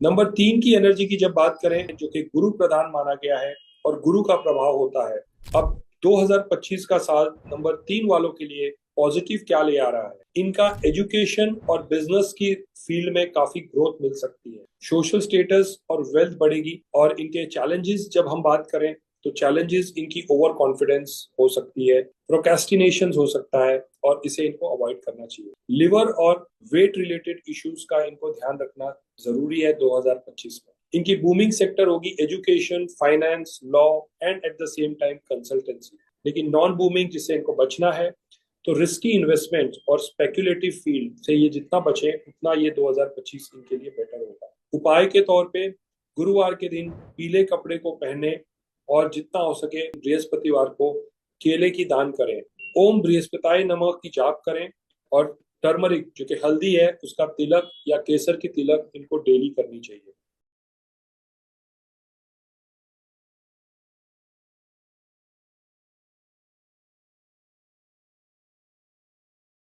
Number 3 की energy की जब बात करें, जो कि गुरु प्रधान माना गया है और गुरु का प्रभाव होता है। अब 2025 का साल नंबर 3 वालों के लिए पॉजिटिव क्या ले आ रहा है? इनका एजुकेशन और बिजनेस की फील्ड में काफी ग्रोथ मिल सकती है, सोशल स्टेटस और वेल्थ बढ़ेगी। और इनके चैलेंजेस जब हम बात करें, तो चैलेंजेस इनकी ओवर कॉन्फिडेंस हो सकती है, प्रोक्रेस्टिनेशन हो सकता है, और इसे इनको अवॉइड करना चाहिए। लिवर और वेट रिलेटेड इश्यूज का इनको ध्यान रखना जरूरी है 2025 में। इनकी बूमिंग सेक्टर होगी education, finance, law and at the same time consultancy. लेकिन नॉन बूमिंग जिससे इनको बचना है, तो रिस्की इन्वेस्टमेंट और स्पेक्युलेटिव फील्ड से ये जितना बचे उतना ये 2025 इनके लिए बेटर होगा। उपाय के तौर पे गुरुवार के दिन पीले कपड़े को पहने और जितना हो सके बृहस्पतिवार को केले की दान करें। ओम बृहस्पताय नमः की जाप करें। और टर्मरिक जो कि हल्दी है उसका तिलक या केसर की तिलक इनको डेली करनी चाहिए।